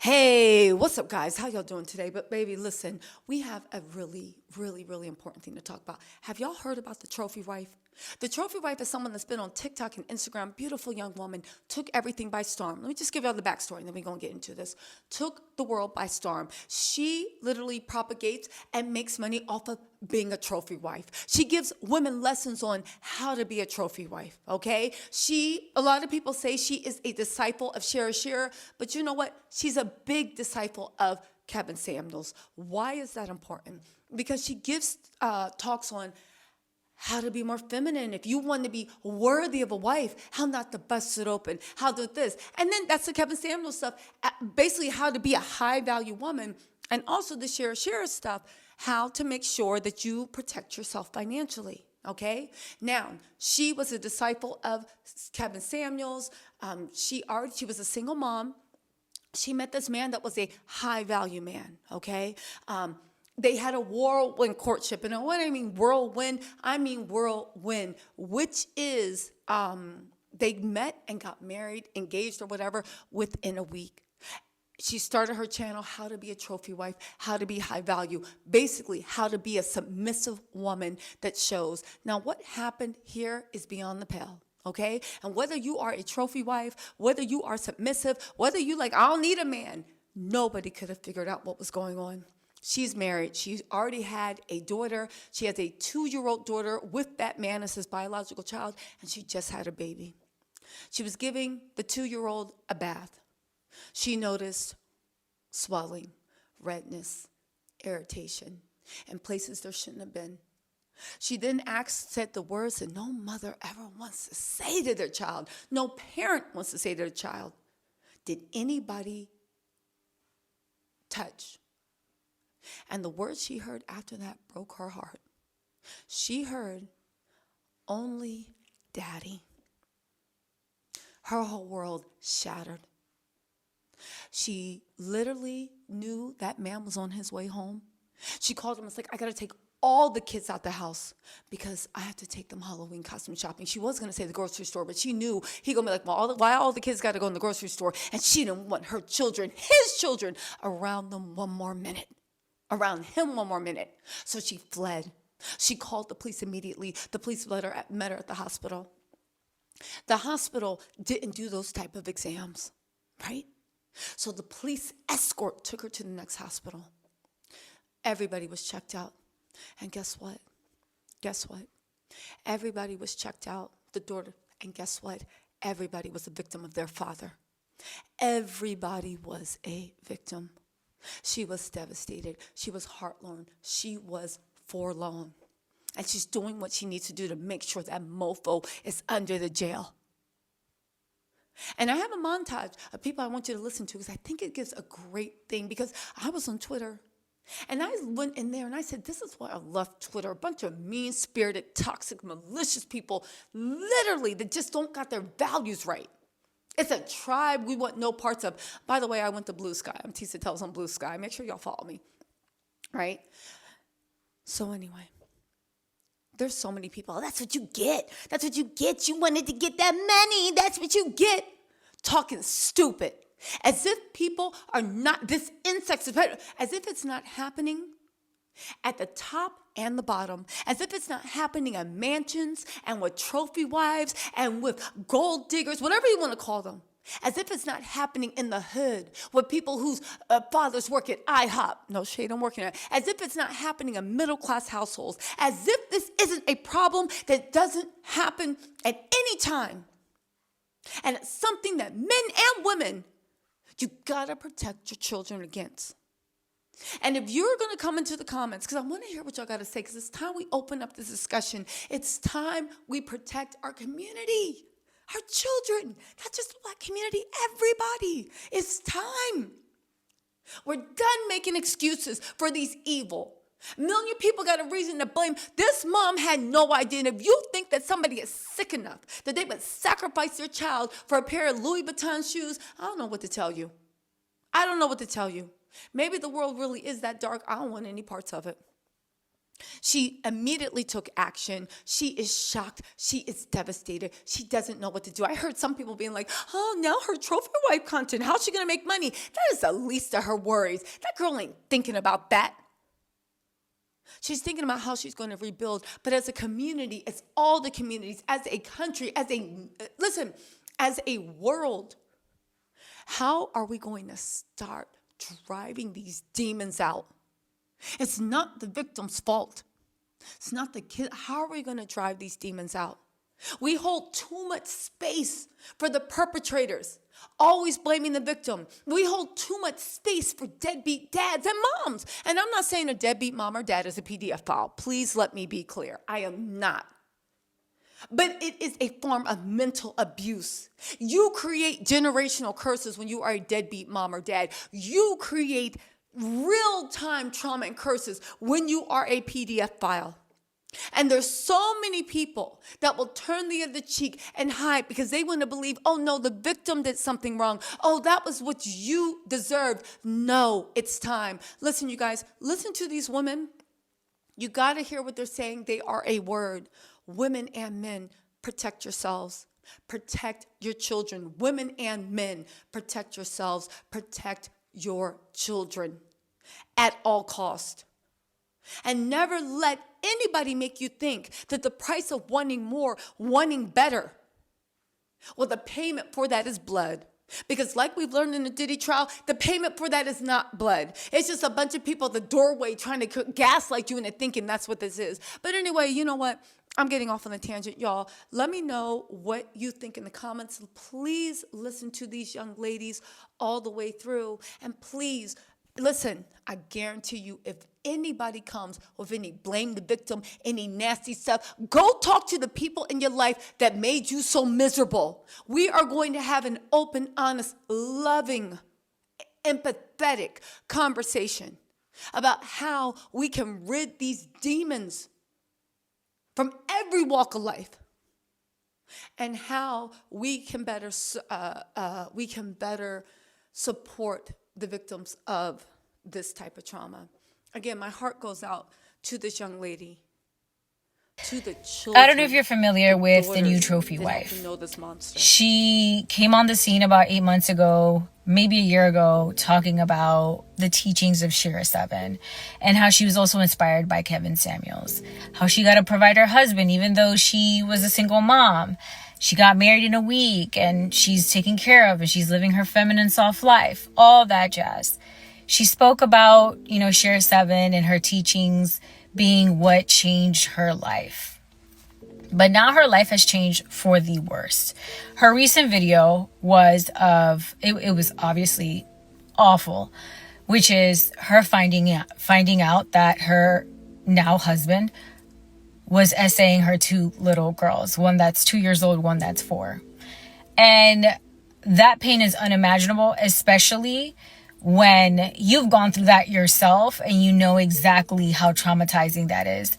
Hey, what's up, guys? How y'all doing today? But baby, listen, we have a really important thing to talk about. Have y'all heard about the trophy wife? The trophy wife is someone that's been on TikTok and Instagram. Beautiful young woman, took everything by storm. Let me just give y'all the backstory, and then we're gonna get into this. Took the world by storm. She literally propagates and makes money off of being a trophy wife. She gives women lessons on how to be a trophy wife, okay? A lot of people say she is a disciple of Shearer, but you know what? She's a big disciple of Kevin Samuels. Why is that important? Because she gives talks on how to be more feminine. If you want to be worthy of a wife, how not to bust it open, how to do this. And then that's the Kevin Samuels stuff, basically how to be a high value woman. And also the Shearer stuff, how to make sure that you protect yourself financially. Okay. Now, she was a disciple of Kevin Samuels. She was a single mom. She met this man that was a high value man. Okay. They had a whirlwind courtship. And when I mean whirlwind, which is they met and got married, engaged or whatever within a week. She started her channel, How to Be a Trophy Wife, How to Be High Value, basically how to be a submissive woman that shows. Now, what happened here is beyond the pale, okay? And whether you are a trophy wife, whether you are submissive, whether you like, I don't need a man, nobody could have figured out what was going on. She's married. She already had a daughter. She has a 2-year-old daughter with that man as his biological child, and she just had a baby. She was giving the 2-year-old a bath. She noticed swelling, redness, irritation, and places there shouldn't have been. She then said the words that no mother ever wants to say to their child. No parent wants to say to their child. Did anybody touch? And the words she heard after that broke her heart. She heard, only daddy. Her whole world shattered. She literally knew that man was on his way home. She called him and was like, I got to take all the kids out the house because I have to take them Halloween costume shopping. She was going to say the grocery store, but she knew he going to be like, well, why all the kids got to go in the grocery store? And she didn't want her children, his children, around him one more minute. So she fled. She called the police immediately. The police met her at the hospital. The hospital didn't do those type of exams, right? So the police escort took her to the next hospital. Everybody was checked out. And guess what? Everybody was checked out, the daughter. And guess what? Everybody was a victim of their father. Everybody was a victim. She was devastated. She was heartbroken. She was forlorn. And she's doing what she needs to do to make sure that mofo is under the jail. And I have a montage of people I want you to listen to because I think it gives a great thing. Because I was on Twitter and I went in there and I said, this is why I love Twitter. A bunch of mean-spirited, toxic, malicious people, literally, that just don't got their values right. It's a tribe we want no parts of. By the way, I went to Blue Sky. I'm Tisa Tells on Blue Sky. Make sure y'all follow me, right? So anyway, there's so many people. Oh, that's what you get. That's what you get. You wanted to get that money. That's what you get. Talking stupid. As if people are not, this insect, as if it's not happening at the top and the bottom, as if it's not happening in mansions and with trophy wives and with gold diggers, whatever you want to call them, as if it's not happening in the hood with people whose fathers work at IHOP. No shade, I'm working at it. As if it's not happening in middle-class households, as if this isn't a problem that doesn't happen at any time. And it's something that men and women, you gotta protect your children against. And if you're going to come into the comments, because I want to hear what y'all got to say, because it's time we open up this discussion. It's time we protect our community, our children, not just the Black community, everybody. It's time. We're done making excuses for these evil. A million people got a reason to blame. This mom had no idea. And if you think that somebody is sick enough that they would sacrifice their child for a pair of Louis Vuitton shoes, I don't know what to tell you. Maybe the world really is that dark. I don't want any parts of it. She immediately took action. She is shocked. She is devastated. She doesn't know what to do. I heard some people being like, oh, now her trophy wife content, how's she going to make money? That is the least of her worries. That girl ain't thinking about that. She's thinking about how she's going to rebuild. But as a community, as all the communities, as a country, as a world, how are we going to start driving these demons out? It's not the victim's fault. It's not the kid. How are we going to drive these demons out? We hold too much space for the perpetrators, always blaming the victim. We hold too much space for deadbeat dads and moms. And I'm not saying a deadbeat mom or dad is a PDF file. Please let me be clear. I am not. But it is a form of mental abuse. You create generational curses when you are a deadbeat mom or dad. You create real-time trauma and curses when you are a PDF file. And there's so many people that will turn the other cheek and hide because they want to believe, oh no, the victim did something wrong. Oh, that was what you deserved. No, it's time. Listen, you guys, listen to these women. You got to hear what they're saying. They are a word. Women and men, protect yourselves. Protect your children. Women and men, protect yourselves. Protect your children at all cost. And never let anybody make you think that the price of wanting more, wanting better, well, the payment for that is blood. Because like we've learned in the Diddy trial, the payment for that is not blood. It's just a bunch of people at the doorway trying to gaslight you into thinking that's what this is. But anyway, you know what? I'm getting off on a tangent, y'all. Let me know what you think in the comments. Please listen to these young ladies all the way through. And please, listen, I guarantee you, if anybody comes with any blame the victim, any nasty stuff, go talk to the people in your life that made you so miserable. We are going to have an open, honest, loving, empathetic conversation about how we can rid these demons from every walk of life, and how we can better support the victims of this type of trauma. Again, my heart goes out to this young lady, to the children. I don't know if you're familiar with the new trophy wife. She came on the scene about 8 months ago, maybe a year ago, talking about the teachings of Shira 7 and how she was also inspired by Kevin Samuels. How she got to provide her husband even though she was a single mom. She got married in a week and she's taken care of and she's living her feminine soft life. All that jazz. She spoke about, Shira 7 and her teachings being what changed her life. But now her life has changed for the worst. Her recent video was it was obviously awful, which is her finding out that her now husband was essaying her two little girls, one that's 2 years old, one that's 4. And that pain is unimaginable, especially when you've gone through that yourself and you know exactly how traumatizing that is.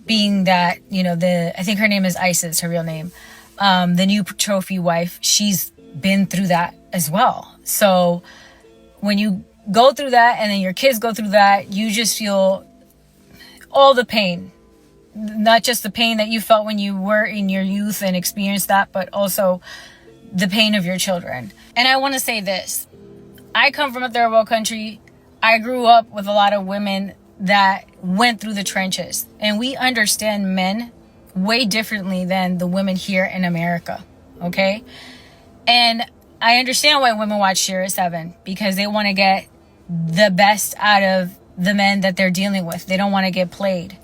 Being that, I think her name is Isis, her real name, the new trophy wife, she's been through that as well. So when you go through that and then your kids go through that, you just feel all the pain. Not just the pain that you felt when you were in your youth and experienced that, but also the pain of your children. And I want to say this. I come from a third world country. I grew up with a lot of women that went through the trenches. And we understand men way differently than the women here in America. Okay? And I understand why women watch Shira 7. Because they want to get the best out of the men that they're dealing with. They don't want to get played.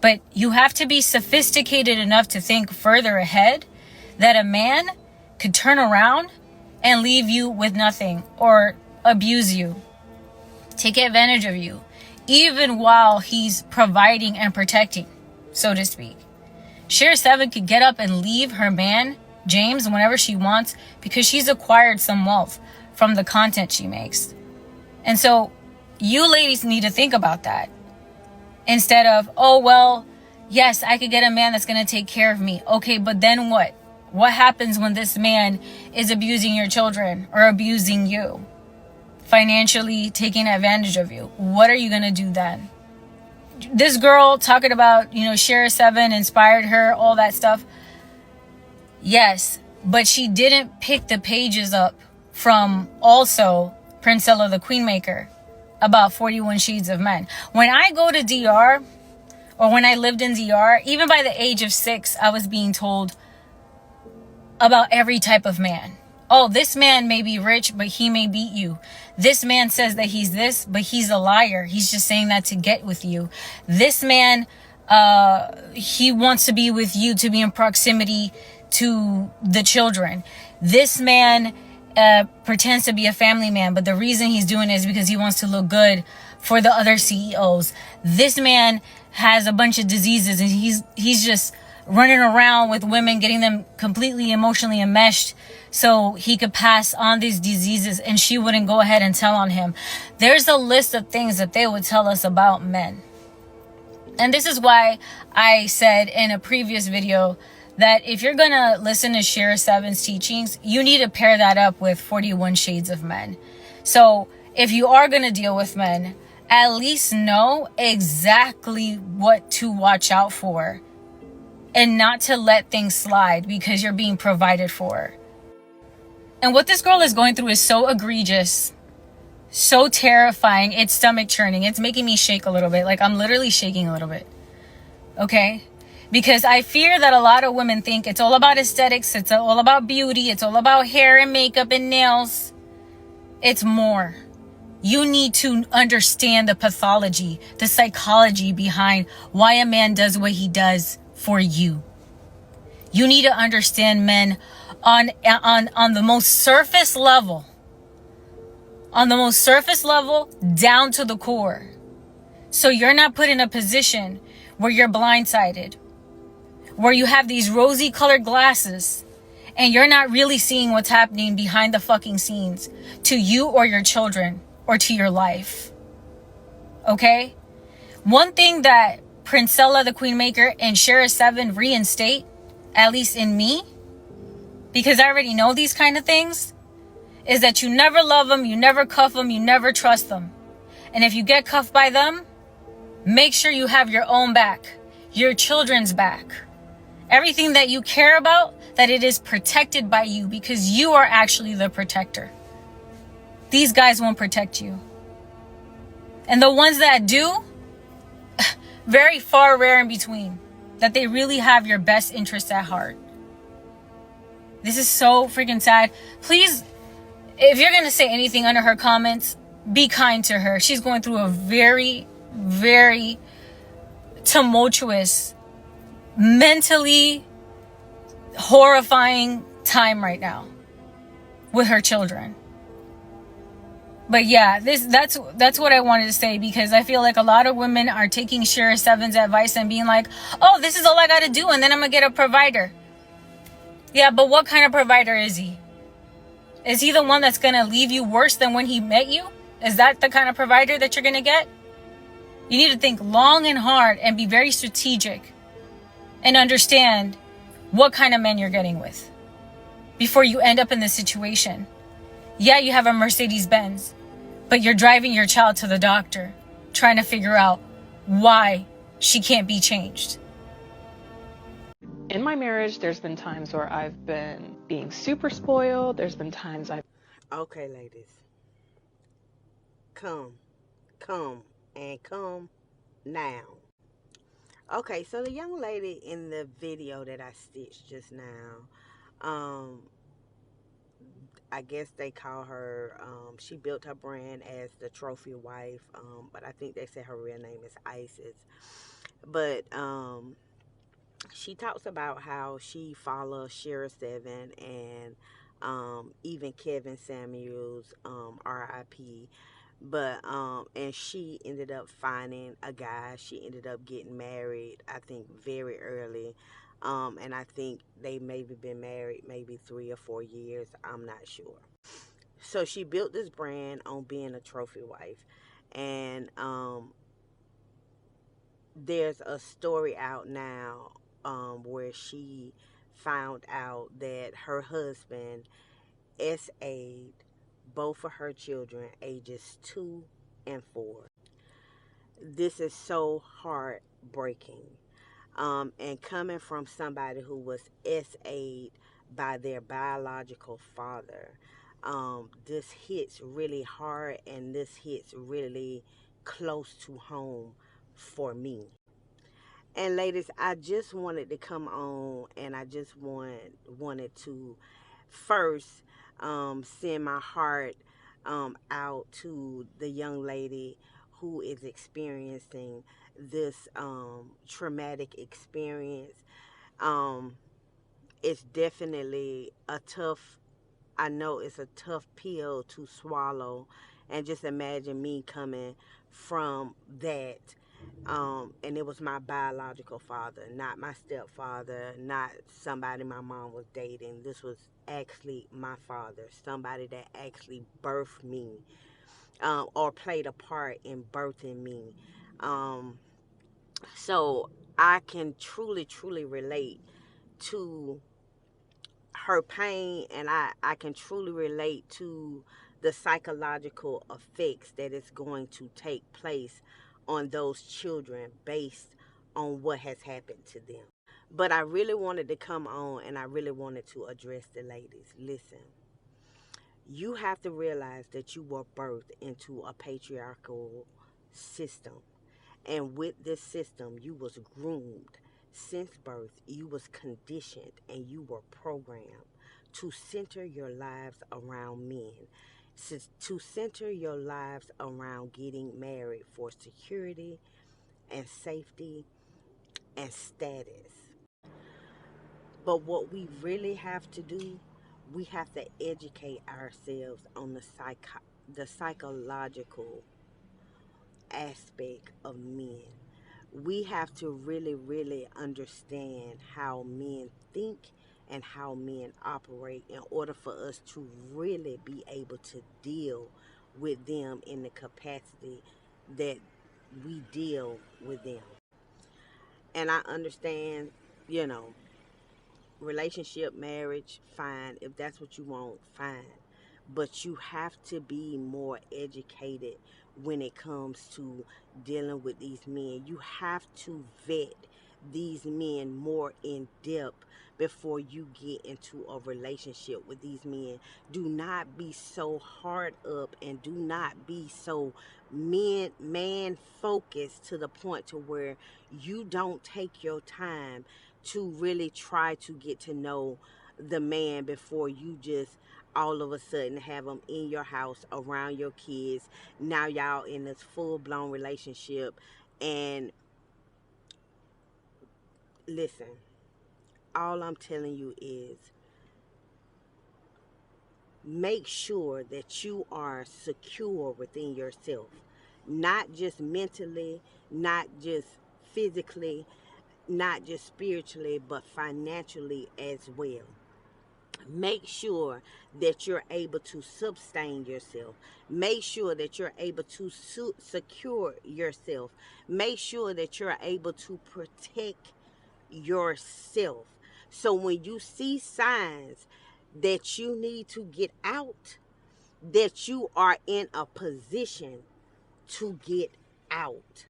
But you have to be sophisticated enough to think further ahead that a man could turn around and leave you with nothing or abuse you, take advantage of you, even while he's providing and protecting, so to speak. Shira 7 could get up and leave her man, James, whenever she wants because she's acquired some wealth from the content she makes. And so you ladies need to think about that. Instead of, oh, well, yes, I could get a man that's going to take care of me. Okay, but then what? What happens when this man is abusing your children or abusing you? Financially taking advantage of you? What are you going to do then? this girl talking about, Share 7 inspired her, all that stuff. Yes, but she didn't pick the pages up from also Princella the Queenmaker about 41 Shades of Men. When I go to DR, or when I lived in DR, even by the age of 6, I was being told about every type of man. Oh, this man may be rich, but he may beat you. This man says that he's this, but he's a liar. He's just saying that to get with you. This man, he wants to be with you to be in proximity to the children. This man pretends to be a family man, but the reason he's doing it is because he wants to look good for the other CEOs. This man has a bunch of diseases, and he's just running around with women, getting them completely emotionally enmeshed so he could pass on these diseases, and she wouldn't go ahead and tell on him. There's a list of things that they would tell us about men. And this is why I said in a previous video that if you're gonna listen to Share 7's teachings, you need to pair that up with 41 Shades of Men. So if you are gonna deal with men, at least know exactly what to watch out for and not to let things slide because you're being provided for. And what this girl is going through is so egregious, so terrifying. It's stomach churning. It's making me shake a little bit. Like, I'm literally shaking a little bit. Okay? Because I fear that a lot of women think it's all about aesthetics. It's all about beauty. It's all about hair and makeup and nails. It's more. You need to understand the pathology, the psychology behind why a man does what he does for you. You need to understand men on the most surface level. On the most surface level, down to the core. So you're not put in a position where you're blindsided, where you have these rosy colored glasses and you're not really seeing what's happening behind the fucking scenes to you or your children or to your life. Okay? One thing that Princella the Queenmaker and Share 7 reinstate, at least in me, because I already know these kind of things, is that you never love them, you never cuff them, you never trust them. And if you get cuffed by them, make sure you have your own back, your children's back. Everything that you care about, that it is protected by you because you are actually the protector. These guys won't protect you. And the ones that do, very far rare in between, that they really have your best interests at heart. This is so freaking sad. Please, if you're going to say anything under her comments, be kind to her. She's going through a very, very tumultuous, mentally horrifying time right now with her children. But yeah, that's what I wanted to say, because I feel like a lot of women are taking Share 7's advice and being like, oh, this is all I got to do and then I'm going to get a provider. Yeah, but what kind of provider is he? Is he the one that's going to leave you worse than when he met you? Is that the kind of provider that you're going to get? You need to think long and hard and be very strategic and understand what kind of men you're getting with before you end up in this situation. Yeah, you have a Mercedes-Benz, but you're driving your child to the doctor trying to figure out why she can't be changed. In my marriage, there's been times where I've been being super spoiled. There's been times I've... Okay, ladies. Come now. Okay, so the young lady in the video that I stitched just now, I guess they call her, she built her brand as the trophy wife, but I think they said her real name is Isis. But she talks about how she follows Share 7 and even Kevin Samuels, RIP. But and she ended up finding a guy. She ended up getting married, I think, very early. And I think they maybe been married maybe 3 or 4 years. I'm not sure. So she built this brand on being a trophy wife. And there's a story out now where she found out that her husband SA'd both of her children, ages 2 and 4. this is so heartbreaking. And coming from somebody who was SA'd by their biological father, this hits really hard, and this hits really close to home for me. And ladies, I just wanted to come on, and I just wanted to first send my heart out to the young lady who is experiencing this traumatic experience. Um, it's definitely a tough, I know it's a tough pill to swallow. And just imagine me coming from that. And it was my biological father, not my stepfather, not somebody my mom was dating. This was actually my father, somebody that actually birthed me, or played a part in birthing me. So I can truly, truly relate to her pain, and I can truly relate to the psychological effects that is going to take place on those children based on what has happened to them. But I really wanted to come on, and I really wanted to address the ladies. Listen, you have to realize that you were birthed into a patriarchal system. And with this system, you was groomed since birth. You was conditioned, and you were programmed to center your lives around men, to center your lives around getting married for security and safety and status. But what we really have to do, we have to educate ourselves on the psychological aspect of men. We have to really, really understand how men think and how men operate in order for us to really be able to deal with them in the capacity that we deal with them. And I understand, you know, relationship, marriage, fine. If that's what you want, fine. But you have to be more educated when it comes to dealing with these men. You have to vet these men more in depth before you get into a relationship with these men. Do not be so hard up, and do not be so man focused to the point to where you don't take your time to really try to get to know the man before you just all of a sudden have them in your house around your kids. Now y'all in this full-blown relationship. And listen, all I'm telling you is make sure that you are secure within yourself, not just mentally, not just physically, not just spiritually, but financially as well. Make sure that you're able to sustain yourself. Make sure that you're able to secure yourself. Make sure that you're able to protect yourself. So when you see signs that you need to get out, that you are in a position to get out.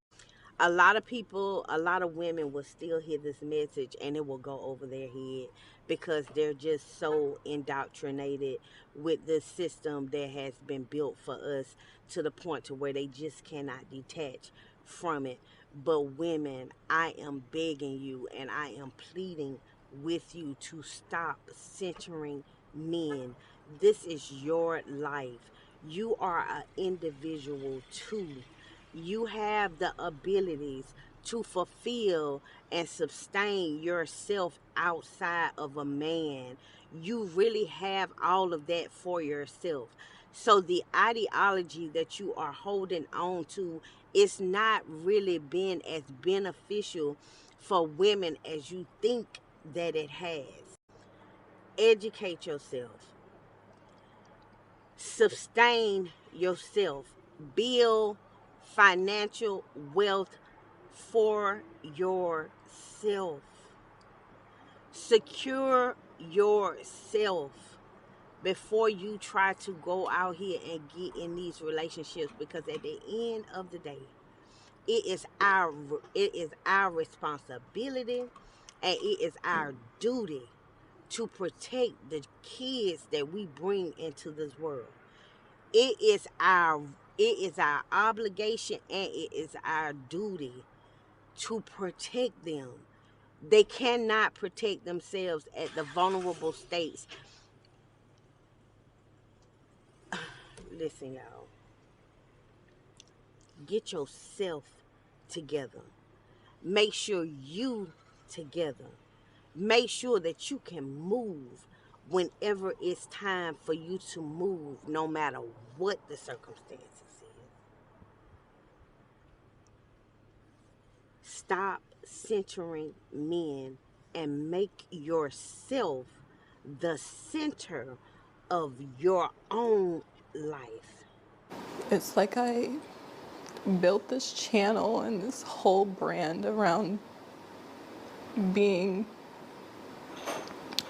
A lot of people, a lot of women will still hear this message, and it will go over their head because they're just so indoctrinated with the system that has been built for us, to the point to where they just cannot detach from it. But women, I am begging you, and I am pleading with you to stop centering men. This is your life. You are an individual too. You have the abilities to fulfill and sustain yourself outside of a man. You really have all of that for yourself. So the ideology that you are holding on to is not really been as beneficial for women as you think that it has. Educate yourself. Sustain yourself. Build financial wealth for yourself. Secure yourself before you try to go out here and get in these relationships, because at the end of the day, It is our responsibility, and it is our duty to protect the kids that we bring into this world. It is our obligation, and it is our duty to protect them. They cannot protect themselves at the vulnerable states. Listen, y'all. Get yourself together. Make sure you together. Make sure that you can move whenever it's time for you to move, no matter what the circumstances is. Stop centering men and make yourself the center of your own life. It's like I built this channel and this whole brand around being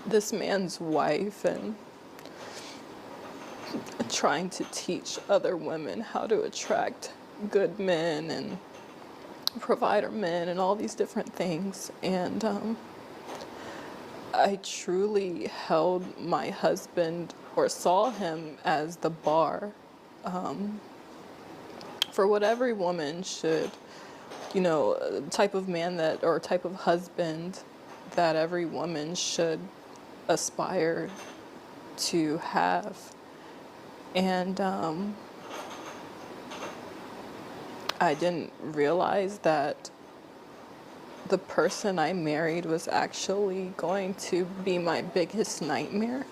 this man's wife and trying to teach other women how to attract good men and provider men and all these different things. And I truly held my husband, or saw him, as the bar for what every woman should, type of man that, or type of husband that every woman should aspire to have. And I didn't realize that the person I married was actually going to be my biggest nightmare.